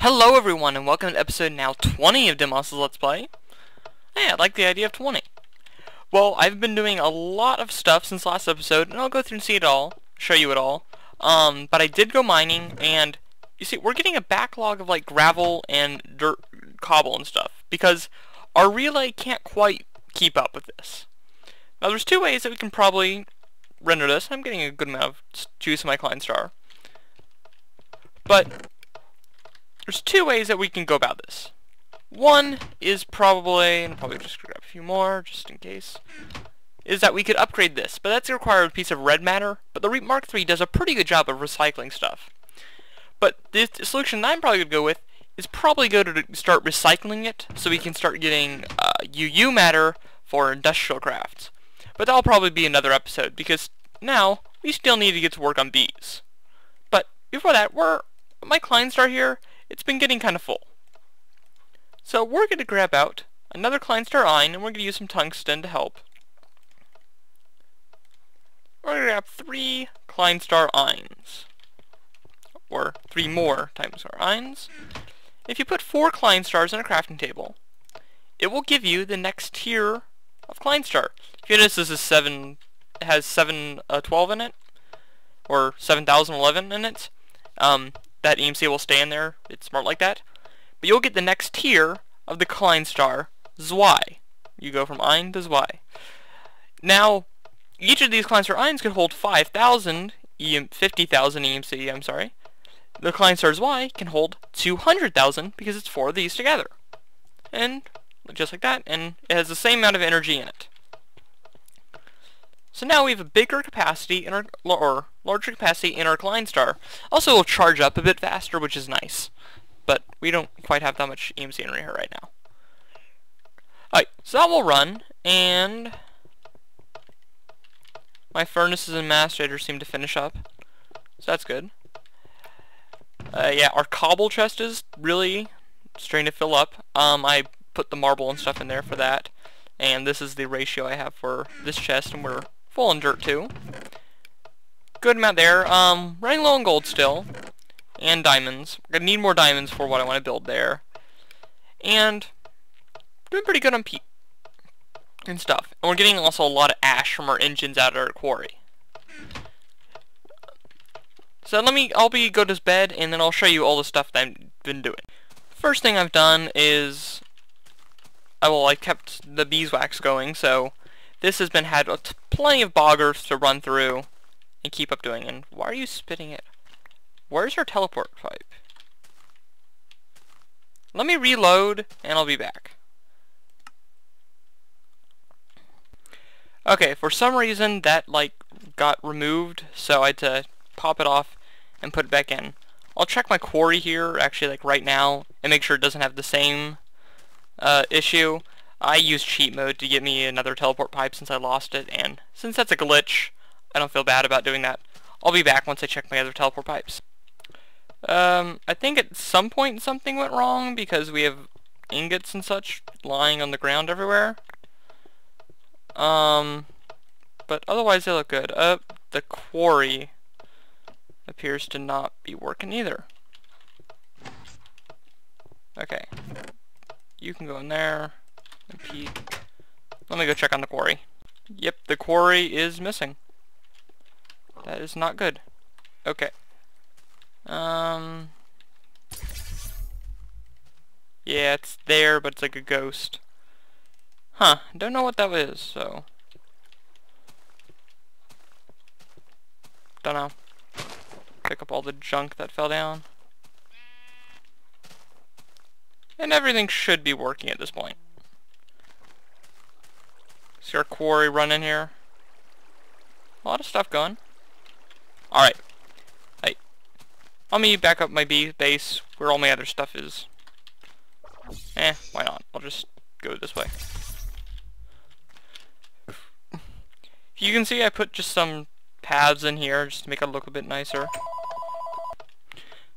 Hello everyone and welcome to episode now 20 of Dimos' Let's Play. Hey, I like the idea of 20. Well, I've been doing a lot of stuff since last episode, and I'll go through and see it all, show you it all. But I did go mining, and you see, we're getting a backlog of like gravel and dirt, cobble and stuff, because our relay can't quite keep up with this. Now there's two ways that we can probably render this. I'm getting a good amount of juice in my client star. But there's two ways that we can go about this. One is probably, and probably just grab a few more just in case, is that we could upgrade this, but that's going to require a piece of red matter, but the Reap Mark III does a pretty good job of recycling stuff. But the solution that I'm probably going to go with is probably go to start recycling it so we can start getting UU matter for industrial crafts. But that'll probably be another episode, because now we still need to get to work on bees. But before that, my client star here, it's been getting kind of full. So we're going to grab out another client star iron, and we're going to use some tungsten to help. We're going to grab 3 client star ions, or 3 more client star ions. If you put 4 client stars on a crafting table, it will give you the next tier of client star. If you notice, this is 7, it has 712 in it, or 7011 in it. That EMC will stay in there. It's smart like that. But you'll get the next tier of the client star, Zwei. You go from Ein to Zwei. Now, each of these client star ions could hold 50,000 EMC, I'm sorry. The client star Zwei can hold 200,000 because it's 4 of these together. And just like that, and it has the same amount of energy in it. So now we have a bigger capacity in our, or larger capacity in our client star. Also, it'll charge up a bit faster, which is nice. But we don't quite have that much EMC in here right now. Alright, so that will run, and my furnaces and macerator seem to finish up. So that's good. Yeah, our cobble chest is really starting to fill up. I put the marble and stuff in there for that. And this is the ratio I have for this chest, and we're full in dirt too. Good amount there. Running low on gold still. And diamonds. We're gonna need more diamonds for what I want to build there. And doing pretty good on peat and stuff. And we're getting also a lot of ash from our engines out of our quarry. So I'll go to bed, and then I'll show you all the stuff that I've been doing. First thing I've done is I kept the beeswax going, so this has been had plenty of boggers to run through and keep up doing. And why are you spitting it? Where's our teleport pipe? Let me reload, and I'll be back. Okay, for some reason that got removed, so I had to pop it off and put it back in. I'll check my quarry here, actually right now, and make sure it doesn't have the same issue. I used cheat mode to get me another teleport pipe since I lost it, and since that's a glitch, I don't feel bad about doing that. I'll be back once I check my other teleport pipes. I think at some point something went wrong because we have ingots and such lying on the ground everywhere. But otherwise they look good. The quarry appears to not be working either. Okay. You can go in there and peek. Let me go check on the quarry. Yep, the quarry is missing. That is not good. Okay. Yeah, it's there, but it's like a ghost. Huh, don't know what that is, so. Don't know. Pick up all the junk that fell down. And everything should be working at this point. See our quarry running here. A lot of stuff going. Alright. Let me back up my base where all my other stuff is. Why not? I'll just go this way. You can see I put just some paths in here just to make it look a bit nicer.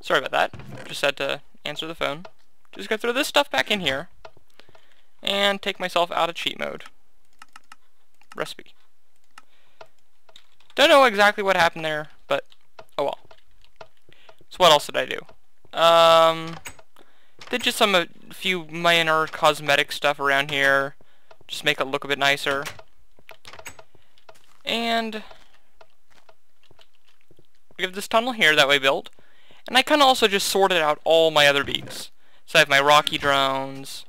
Sorry about that. Just had to answer the phone. Just gotta throw this stuff back in here and take myself out of cheat mode. Recipe. Don't know exactly what happened there, but oh well. So what else did I do? Did just a few minor cosmetic stuff around here. Just make it look a bit nicer. And we have this tunnel here that we built. And I kind of also just sorted out all my other bees. So I have my rocky drones,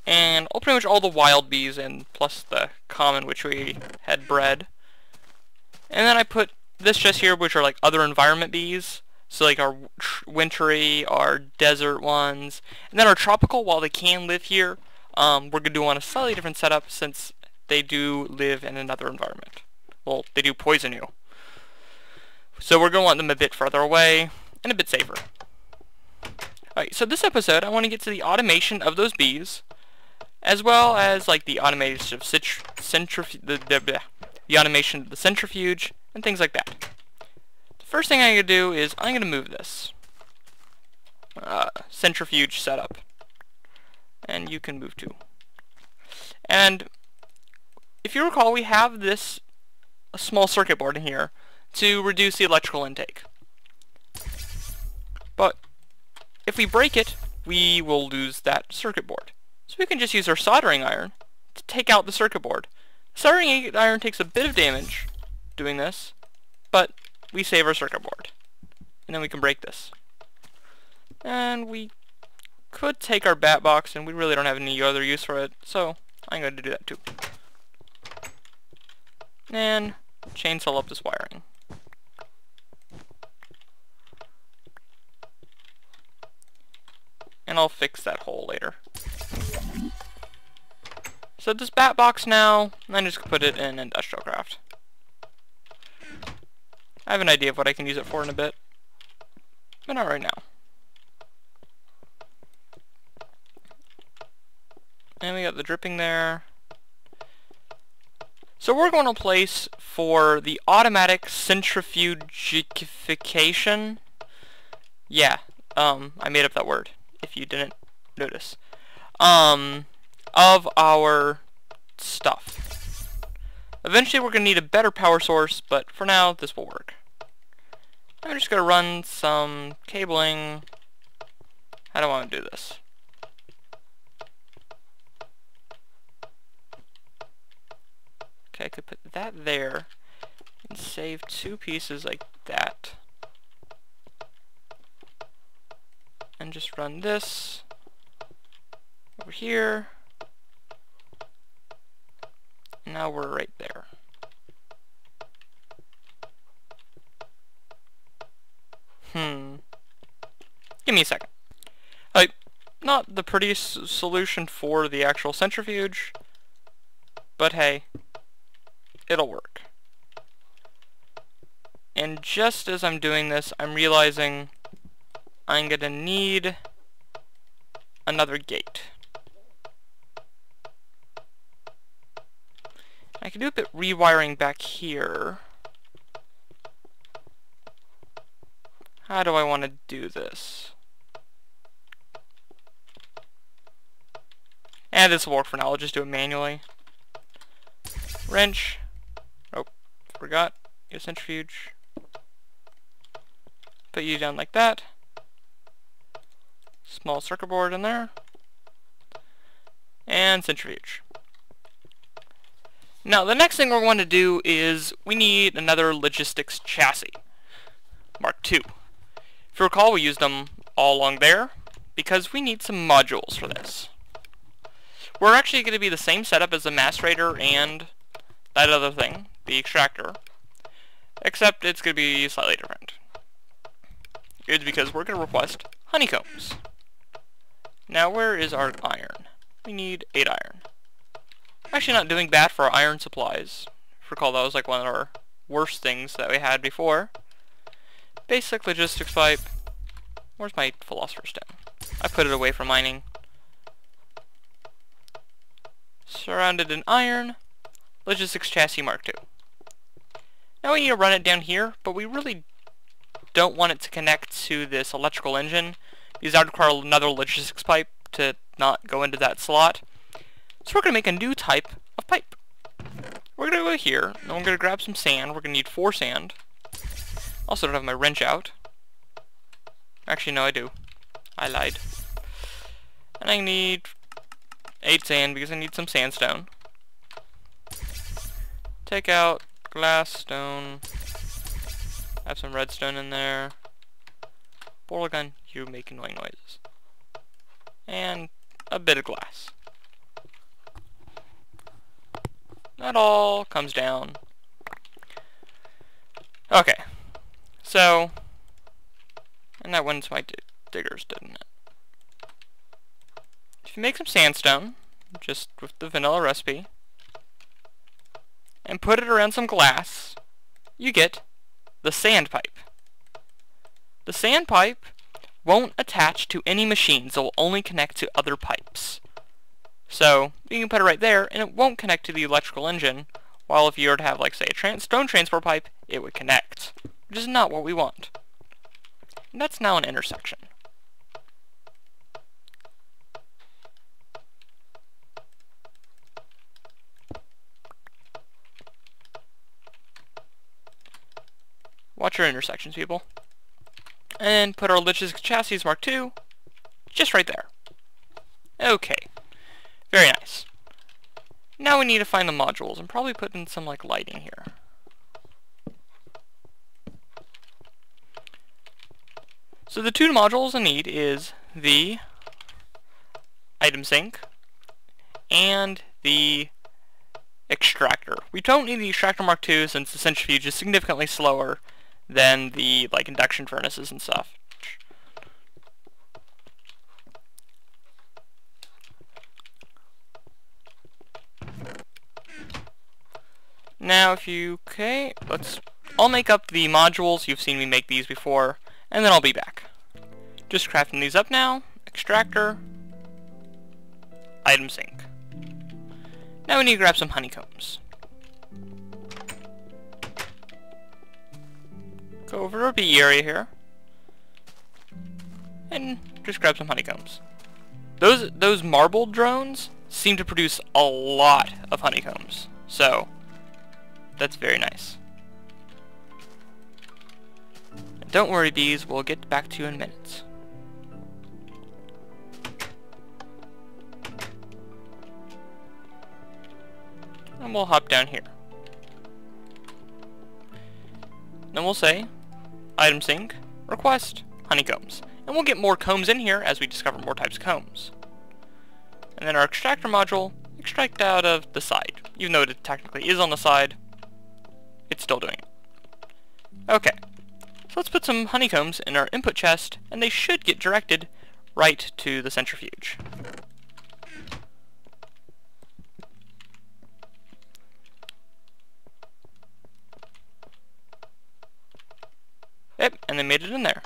and pretty much all the wild bees, and plus the common which we had bred. And then I put this just here, which are like other environment bees. So like our wintry, our desert ones, and then our tropical, while they can live here, we're going to do on a slightly different setup since they do live in another environment. Well, they do poison you. So we're going to want them a bit further away and a bit safer. Alright, so this episode I want to get to the automation of those bees, as well as like the automation of the automation of the centrifuge and things like that. The first thing I'm going to do is I'm going to move this centrifuge setup, and you can move too. And if you recall, we have this small circuit board in here to reduce the electrical intake. But if we break it, we will lose that circuit board. So we can just use our soldering iron to take out the circuit board. Soldering iron takes a bit of damage doing this, but we save our circuit board. And then we can break this. And we could take our bat box, and we really don't have any other use for it, so I'm going to do that too. And chainsaw up this wiring. And I'll fix that hole later. So this bat box now, I'm just going to put it in Industrial Craft. I have an idea of what I can use it for in a bit, but not right now. And we got the dripping there. So we're going to place for the automatic centrifugification. Yeah, I made up that word, if you didn't notice. Of our stuff. Eventually we're going to need a better power source, but for now this will work. I'm just going to run some cabling. How do I want to do this? Okay, I could put that there and save two pieces like that. And just run this over here. Now we're right there. Give me a second. Not the prettiest solution for the actual centrifuge, but hey, it'll work. And just as I'm doing this, I'm realizing I'm gonna need another gate. I can do a bit rewiring back here. How do I want to do this? And this will work for now. I'll just do it manually. Wrench. Oh, forgot. Get a centrifuge. Put you down like that. Small circuit board in there. And centrifuge. Now, the next thing we want to do is we need another logistics chassis. Mark II. If you recall, we used them all along there because we need some modules for this. We're actually going to be the same setup as the macerator and that other thing, the extractor, except it's going to be slightly different. It's because we're going to request honeycombs. Now, where is our iron? We need 8 iron. Actually not doing bad for our iron supplies. If you recall, that was like one of our worst things that we had before. Basic logistics pipe. Where's my philosopher's stone? I put it away from mining. Surrounded in iron. Logistics chassis Mark II. Now we need to run it down here, but we really don't want it to connect to this electrical engine, because that would require another logistics pipe to not go into that slot. So we're going to make a new type of pipe. We're going to go here, and we're going to grab some sand. We're going to need 4 sand. Also don't have my wrench out. Actually, no, I do. I lied. And I need 8 sand because I need some sandstone. Take out glass, stone. Have some redstone in there. Portal gun, you make annoying noises. And a bit of glass. That all comes down. Okay. So, and that went into my diggers, didn't it? If you make some sandstone, just with the vanilla recipe, and put it around some glass, you get the sand pipe. The sand pipe won't attach to any machines, it will only connect to other pipes. So, you can put it right there, and it won't connect to the electrical engine, while if you were to have, like, say, a stone transport pipe, it would connect, which is not what we want. And that's now an intersection. Watch your intersections, people. And put our Lich's chassis Mark II just right there. Okay. Very nice. Now we need to find the modules and probably put in some like lighting here. So the two modules I need is the item sink and the extractor. We don't need the extractor Mark II since the centrifuge is significantly slower than the like induction furnaces and stuff. Now if you, I'll make up the modules. You've seen me make these before, and then I'll be back. Just crafting these up now. Extractor, item sink. Now we need to grab some honeycombs. Go over to our bee area here, and just grab some honeycombs. Those marble drones seem to produce a lot of honeycombs, so that's very nice. And don't worry, bees, we'll get back to you in minutes. And we'll hop down here. Then we'll say, item sink, request, honeycombs. And we'll get more combs in here as we discover more types of combs. And then our extractor module, extract out of the side. Even though it technically is on the side, it's still doing it. Okay, so let's put some honeycombs in our input chest, and they should get directed right to the centrifuge. Yep, and they made it in there.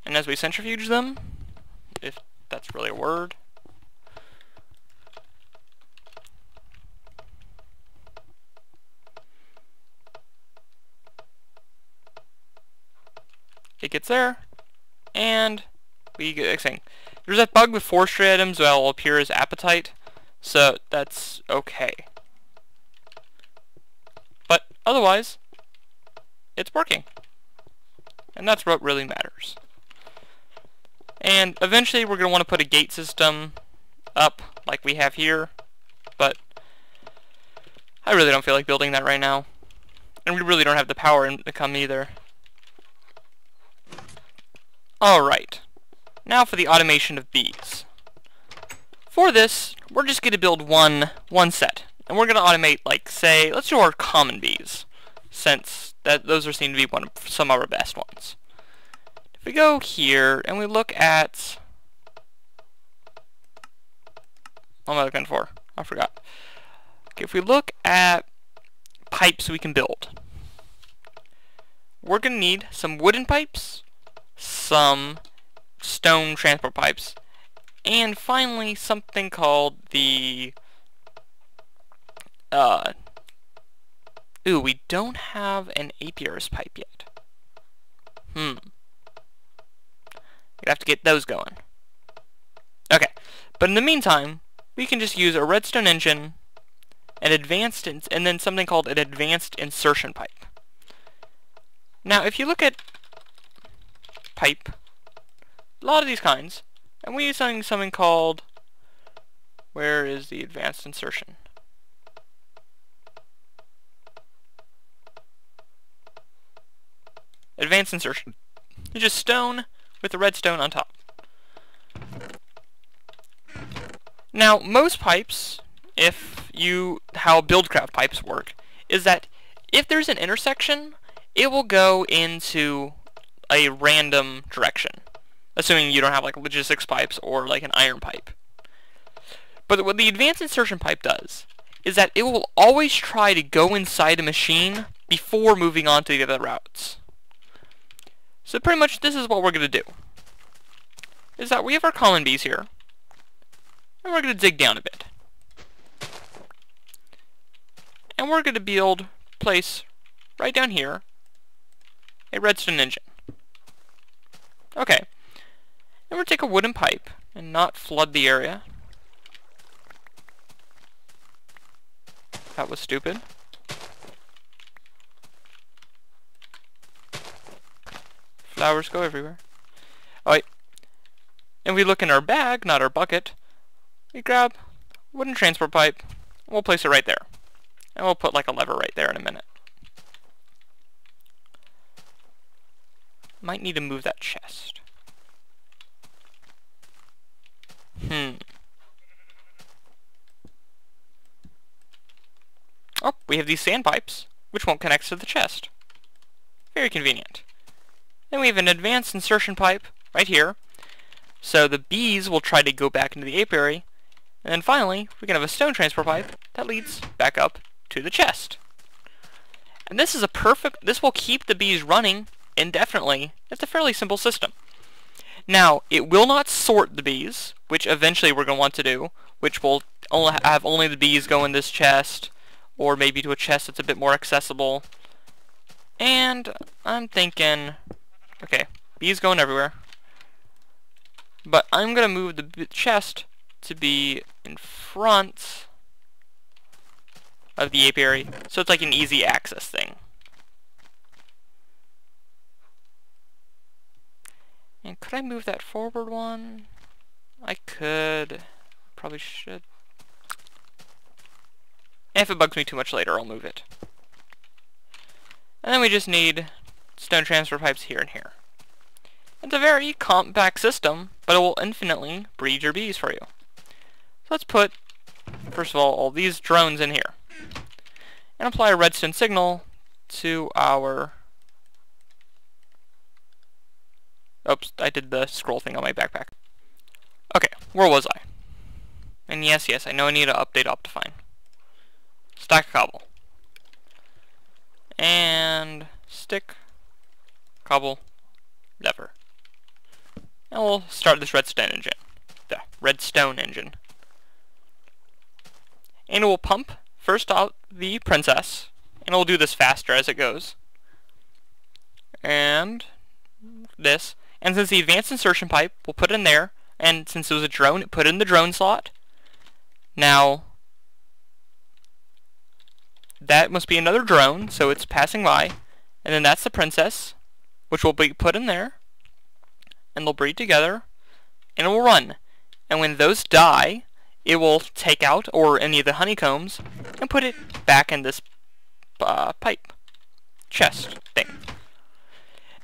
And as we centrifuge them, if that's really a word, it gets there, and we get saying there's that bug with forestry items that will appear as appetite, so that's okay. But otherwise, it's working. And that's what really matters. And eventually we're going to want to put a gate system up like we have here, but I really don't feel like building that right now. And we really don't have the power to come either. Alright, now for the automation of bees. For this, we're just going to build one set. And we're going to automate, like, say, let's do our common bees, since those are seen to be some of our best ones. If we go here and we look at, what am I looking for? I forgot. Okay, if we look at pipes we can build, we're going to need some wooden pipes, some stone transport pipes, and finally something called the we don't have an apiarist pipe yet. We'd have to get those going. Okay, but in the meantime, we can just use a redstone engine, and then something called an advanced insertion pipe. Now, if you look at pipe, a lot of these kinds, And we use something called, where is the advanced insertion? Advanced insertion. It's just stone with the redstone on top. Now, most pipes, how Buildcraft pipes work, is that if there's an intersection, it will go into a random direction, assuming you don't have like logistics pipes or like an iron pipe. But what the advanced insertion pipe does is that it will always try to go inside a machine before moving on to the other routes. So pretty much this is what we're going to do. Is that we have our common bees here, and we're going to dig down a bit. And we're going to place right down here a redstone engine. Okay. And we're going to take a wooden pipe and not flood the area. That was stupid. Flowers go everywhere. Alright. And we look in our bag, not our bucket. We grab wooden transport pipe. We'll place it right there. And we'll put like a lever right there in a minute. Might need to move that chest. Oh, we have these sand pipes, which won't connect to the chest. Very convenient. Then we have an advanced insertion pipe right here. So the bees will try to go back into the apiary. And then finally, we can have a stone transport pipe that leads back up to the chest. And this will keep the bees running indefinitely. It's a fairly simple system. Now, it will not sort the bees, which eventually we're going to want to do, which will have only the bees go in this chest, or maybe to a chest that's a bit more accessible. And I'm thinking, okay, bees going everywhere. But I'm going to move the chest to be in front of the apiary, so it's like an easy access thing. And could I move that forward one? I could. Probably should. And if it bugs me too much later, I'll move it. And then we just need stone transfer pipes here and here. It's a very compact system, but it will infinitely breed your bees for you. So let's put, first of all these drones in here. And apply a redstone signal to our... Oops, I did the scroll thing on my backpack. Okay, where was I? And yes, I know I need to update Optifine. Stack of cobble. And stick, cobble, lever. And we'll start this redstone engine. The redstone engine. And it will pump first out the princess, and it will do this faster as it goes. And this. And since the advanced insertion pipe, we'll put it in there, and since it was a drone, it put it in the drone slot. Now, that must be another drone, so it's passing by. And then that's the princess, which will be put in there. And they'll breed together, and it will run. And when those die, it will take out, or any of the honeycombs, and put it back in this pipe chest thing.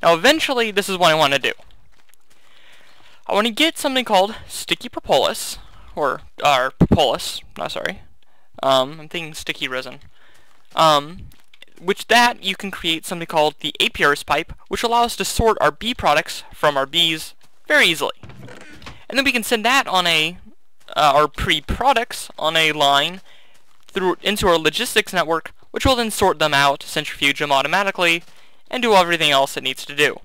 Now eventually, this is what I want to do. I want to get something called sticky propolis, or propolis, no, sorry. I'm thinking sticky resin. Which you can create something called the apiarist pipe, which allows us to sort our bee products from our bees very easily. And then we can send that on our pre-products on a line into our logistics network, which will then sort them out, centrifuge them automatically, and do everything else it needs to do.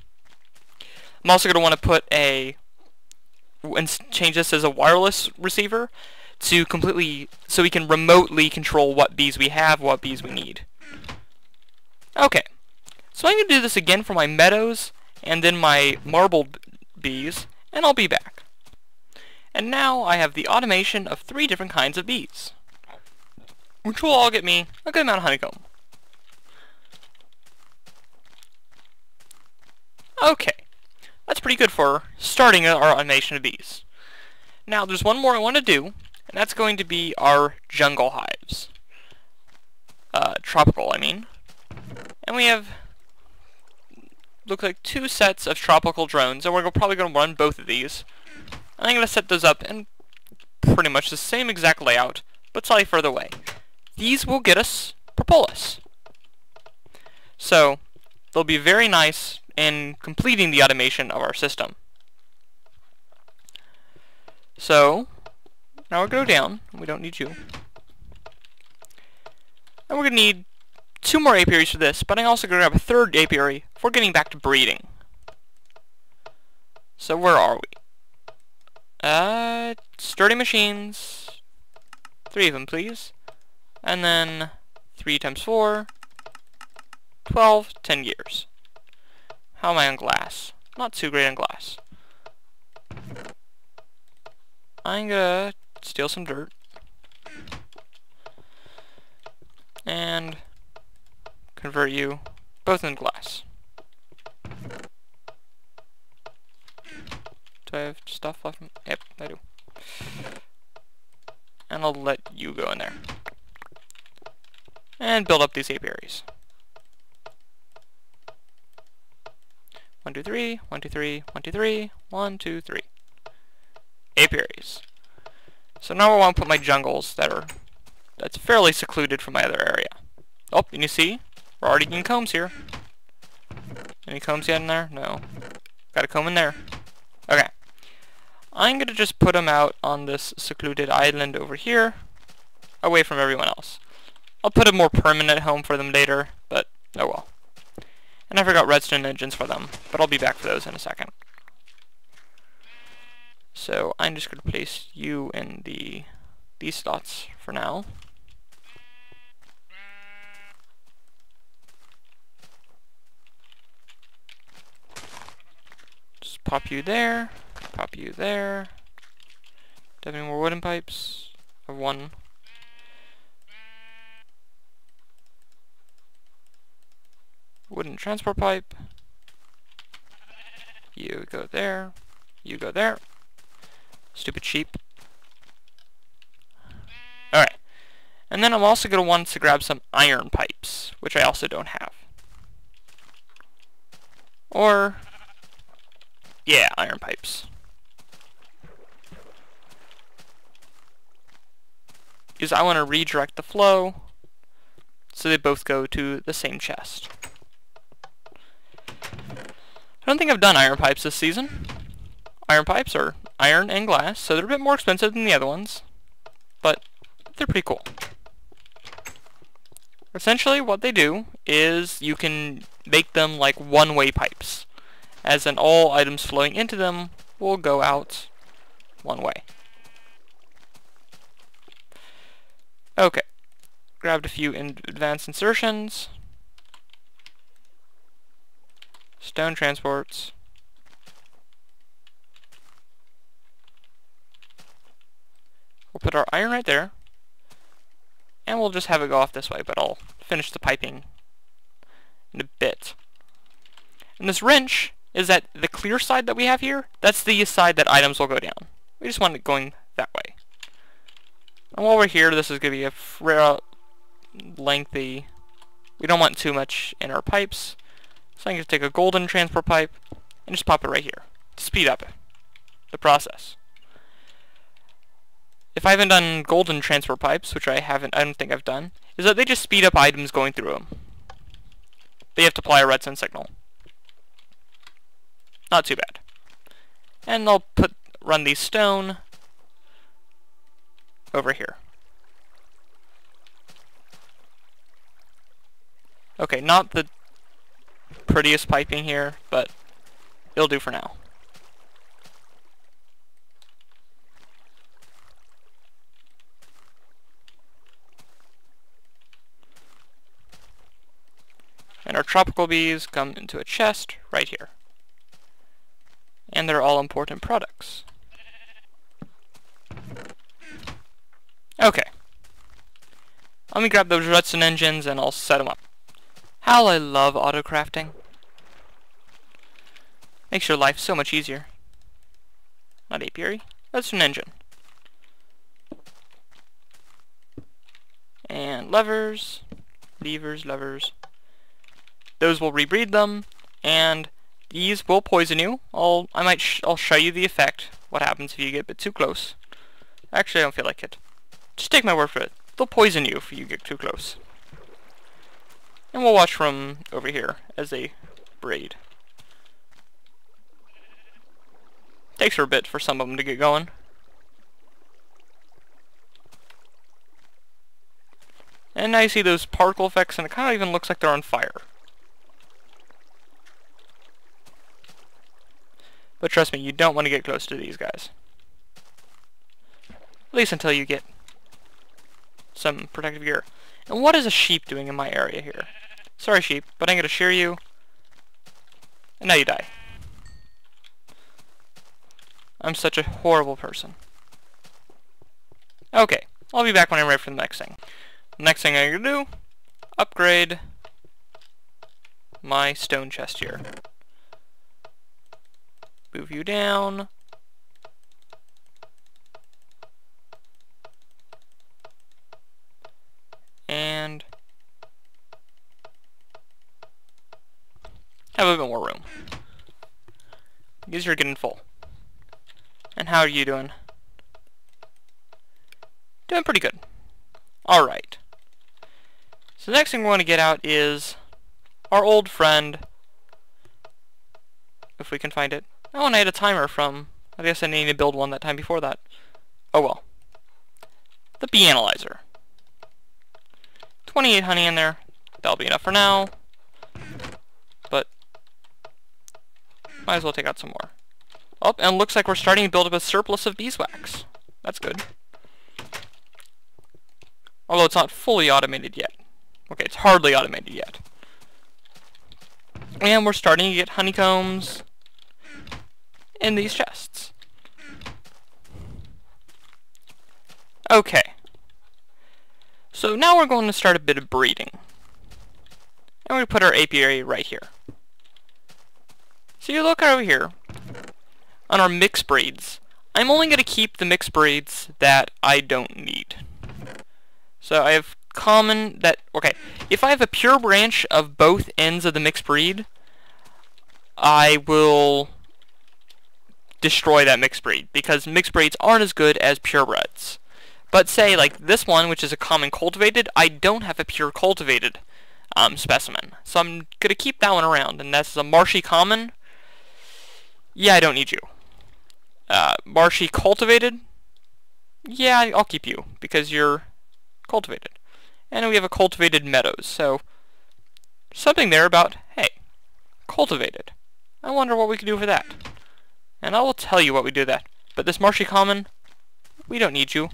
I'm also going to want to change this as a wireless receiver so we can remotely control what bees we have, what bees we need. Okay, so I'm going to do this again for my meadows and then my marbled bees, and I'll be back. And now I have the automation of 3 different kinds of bees, which will all get me a good amount of honeycomb. Okay, that's pretty good for starting our automation of bees. Now there's one more I want to do, and that's going to be our jungle hives. Tropical, I mean. And we have, look like 2 sets of tropical drones, and we're probably going to run both of these. And I'm going to set those up in pretty much the same exact layout, but slightly further away. These will get us propolis. So, they'll be very nice in completing the automation of our system. So, now we'll go down. We don't need you. And we're going to need 2 more apiaries for this, but I'm also going to grab a 3rd apiary for getting back to breeding. So where are we? Sturdy machines. 3 of them, please. And then 3 times 4. 12, 10 years. How am I on glass? Not too great on glass. I'm gonna steal some dirt. And convert you both into glass. Do I have stuff left? Yep, I do. And I'll let you go in there. And build up these apiaries. 1, 2, 3, 1, 2, 3, 1, 2, 3, 1, 2, 3. Apiaries. So now I want to put my jungles that's fairly secluded from my other area. Oh, and you see? We're already getting combs here. Any combs yet in there? No. Got a comb in there. Okay. I'm going to just put them out on this secluded island over here, away from everyone else. I'll put a more permanent home for them later, but oh well. And I forgot redstone engines for them, but I'll be back for those in a second. So I'm just going to place you in these slots for now. Just pop you there, pop you there. Do I have any more wooden pipes? I have 1. Wooden transport pipe. You go there. You go there. Stupid sheep. Alright. And then I'm also going to want to grab some iron pipes, which I also don't have. Or, yeah, iron pipes. Because I want to redirect the flow so they both go to the same chest. I don't think I've done iron pipes this season. Iron pipes are iron and glass, so they're a bit more expensive than the other ones, but they're pretty cool. Essentially what they do is you can make them like one-way pipes, as in all items flowing into them will go out one way. Okay, grabbed a few advanced insertions, stone transports, we'll put our iron right there, and we'll just have it go off this way, but I'll finish the piping in a bit. And this wrench is that the clear side that we have here, that's the side that items will go down. We just want it going that way. And while we're here, this is going to be a lengthy, we don't want too much in our pipes, so I'm going to take a golden transport pipe and just pop it right here to speed up the process. If I haven't done golden transport pipes, which I don't think I've done, is that they just speed up items going through them. But you have to apply a redstone signal. Not too bad. And I'll run these stone over here. Okay, not the prettiest piping here, but it'll do for now. And our tropical bees come into a chest right here. And they're all important products. Okay. Let me grab those redstone engines and I'll set them up. How I love auto crafting. Makes your life so much easier. Not apiary, redstone engine. And levers, levers. Those will rebreed them, and these will poison you. I'll show you the effect. What happens if you get a bit too close? Actually, I don't feel like it. Just take my word for it. They'll poison you if you get too close. And we'll watch from over here as they breed. Takes her a bit for some of them to get going. And now you see those particle effects, and it kind of even looks like they're on fire. But trust me, you don't want to get close to these guys. At least until you get some protective gear. And what is a sheep doing in my area here? Sorry, sheep, but I'm going to shear you. And now you die. I'm such a horrible person. Okay, I'll be back when I'm ready for the next thing. The next thing I'm going to do, upgrade my stone chest here. Move you down. And have a bit more room. Because you're getting full. And how are you doing? Doing pretty good. Alright. So the next thing we want to get out is our old friend, if we can find it. Oh, and I had a timer from, I guess I needed to build one that time before that. Oh well. The bee analyzer. 28 honey in there. That'll be enough for now. But might as well take out some more. Oh, and it looks like we're starting to build up a surplus of beeswax. That's good. Although it's not fully automated yet. Okay, it's hardly automated yet. And we're starting to get honeycombs in these chests. Okay. So now we're going to start a bit of breeding. And we're going to put our apiary right here. So you look over here on our mixed breeds. I'm only going to keep the mixed breeds that I don't need. So I have common that, okay, if I have a pure branch of both ends of the mixed breed, I will destroy that mixed breed, because mixed breeds aren't as good as purebreds. But say, like this one, which is a common cultivated, I don't have a pure cultivated specimen. So I'm going to keep that one around, and that's a marshy common. Yeah, I don't need you. Marshy cultivated, yeah, I'll keep you, because you're cultivated. And we have a cultivated meadows, so something there about, hey, cultivated. I wonder what we can do for that. And I will tell you what we do with that. But this marshy common, we don't need you.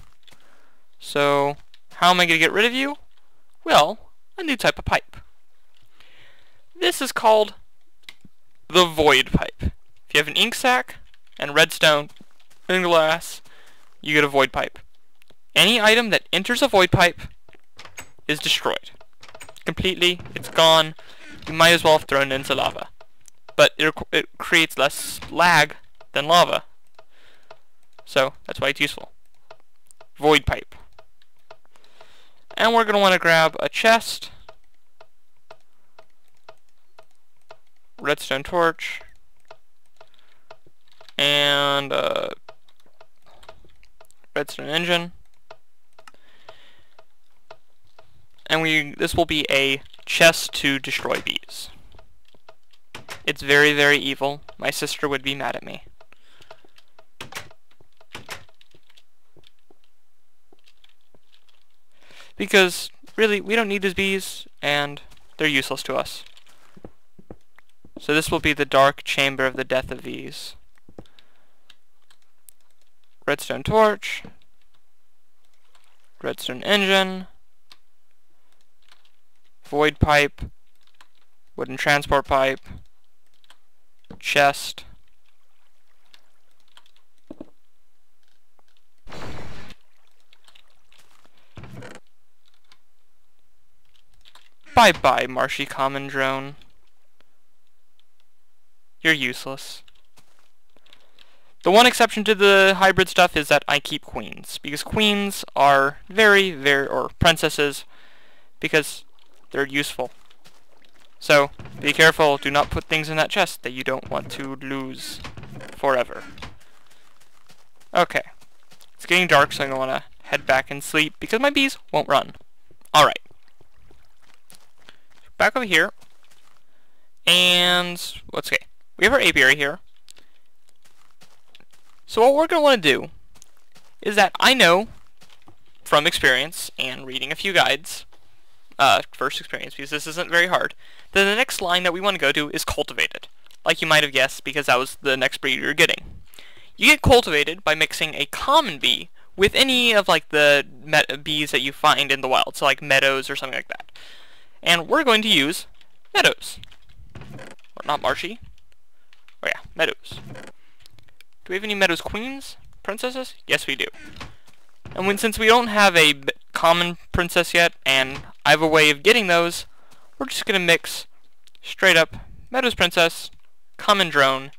So, how am I going to get rid of you? Well, a new type of pipe. This is called the void pipe. If you have an ink sac and redstone and glass, you get a void pipe. Any item that enters a void pipe is destroyed. Completely, it's gone. You might as well have thrown it into lava. But it creates less lag than lava. So, that's why it's useful. Void pipe. And we're going to want to grab a chest, redstone torch, and a redstone engine. And this will be a chest to destroy bees. It's very, very evil. My sister would be mad at me. Because, really, we don't need these bees, and they're useless to us. So this will be the dark chamber of the death of bees. Redstone torch. Redstone engine. Void pipe. Wooden transport pipe. Chest. Bye-bye, marshy common drone. You're useless. The one exception to the hybrid stuff is that I keep queens, because queens are or princesses, because they're useful. So, be careful, do not put things in that chest that you don't want to lose forever. Okay. It's getting dark, so I'm going to want to head back and sleep because my bees won't run. Alright. Back over here. And, let's see. We have our apiary here. So what we're going to want to do is that I know from experience and reading a few guides, first experience because this isn't very hard, that the next line that we want to go to is cultivated. Like you might have guessed because that was the next breed you're getting. You get cultivated by mixing a common bee with any of like the bees that you find in the wild, so like meadows or something like that. And we're going to use meadows. Or not marshy. Oh yeah, meadows. Do we have any meadows queens? Princesses? Yes, we do. And since we don't have a common princess yet, and I have a way of getting those, we're just going to mix straight up meadows princess, common drone,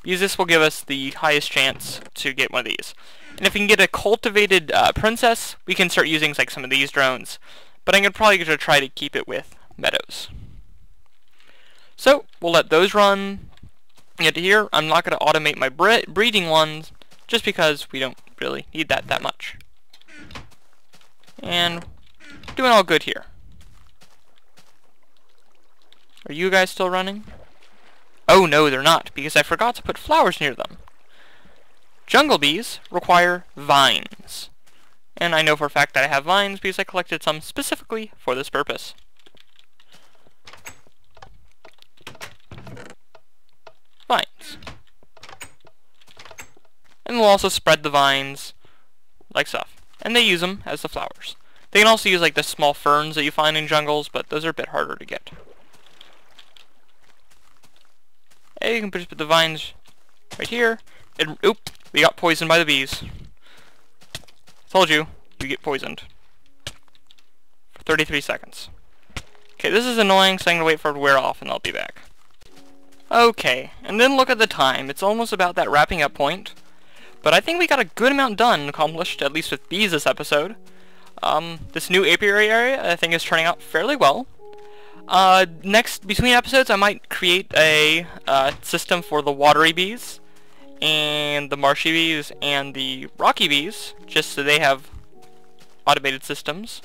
because this will give us the highest chance to get one of these. And if we can get a cultivated princess, we can start using like some of these drones. But I'm probably going to try to keep it with meadows. So we'll let those run. Get to here. I'm not going to automate my breeding ones just because we don't really need that much. And doing all good here. Are you guys still running? Oh no, they're not, because I forgot to put flowers near them. Jungle bees require vines. And I know for a fact that I have vines because I collected some specifically for this purpose. Vines. And we'll also spread the vines like stuff. And they use them as the flowers. They can also use like the small ferns that you find in jungles, but those are a bit harder to get. Hey, you can just put the vines right here. And oop, we got poisoned by the bees. Told you, you get poisoned. For 33 seconds. Okay, this is annoying, so I'm gonna wait for it to wear off and I'll be back. Okay, and then look at the time. It's almost about that wrapping up point. But I think we got a good amount done, accomplished, at least with bees this episode. This new apiary area, I think, is turning out fairly well. Next, between episodes, I might create a system for the watery bees, and the marshy bees, and the rocky bees, just so they have automated systems.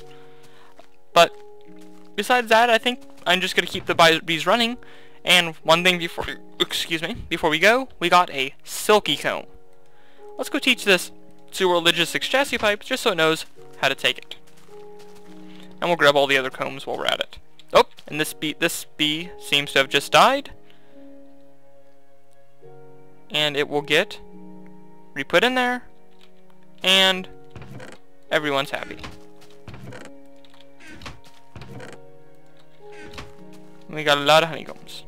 But besides that, I think I'm just going to keep the bees running. And one thing before we go, we got a silky comb. Let's go teach this to religious Exchassi just so it knows how to take it. And we'll grab all the other combs while we're at it. Oh, and this bee seems to have just died. And it will get re-put in there. And everyone's happy. We got a lot of honeycombs.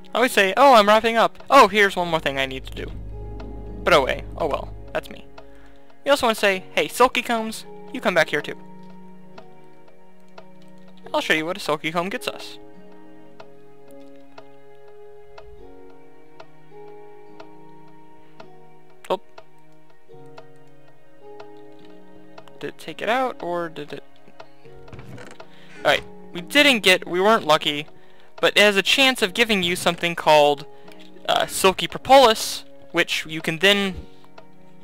I always say, oh, I'm wrapping up. Oh, here's one more thing I need to do. But oh wait, oh well, that's me. You also want to say, hey, silky combs, you come back here too. I'll show you what a silky comb gets us. Oh. Did it take it out, or did it... Alright, we weren't lucky, but it has a chance of giving you something called silky propolis, which you can then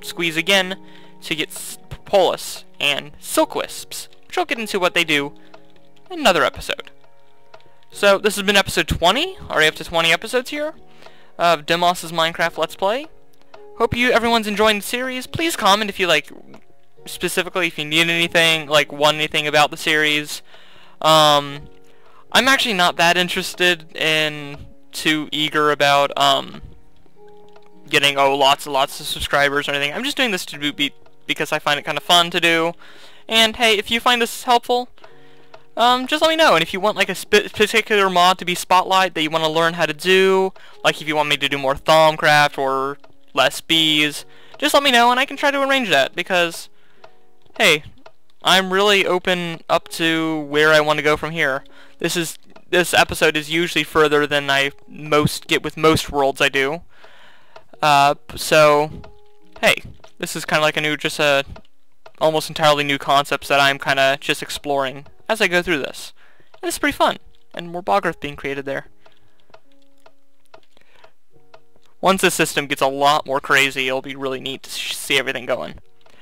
squeeze again to get propolis and silk wisps, which I'll get into what they do in another episode. So this has been episode 20, already up to 20 episodes here, of Dimos' Minecraft Let's Play. Hope everyone's enjoying the series. Please comment if you specifically if you need anything, want anything about the series. I'm actually not that interested in too eager about getting lots and lots of subscribers or anything. I'm just doing this to be because I find it kind of fun to do. And hey, if you find this helpful, just let me know. And if you want a particular mod to be Spotlight that you want to learn how to do, like if you want me to do more Thaumcraft or less bees, just let me know and I can try to arrange that, because hey, I'm really open up to where I want to go from here. This episode is usually further than I get with most worlds I do. So, hey, this is kind of like a new, just a almost entirely new concepts that I'm kind of just exploring as I go through this. And it's pretty fun, and more bog earth being created there. Once the system gets a lot more crazy, it'll be really neat to see everything going.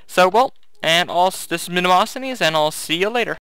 So, well, and this is Minimosities, and I'll see you later.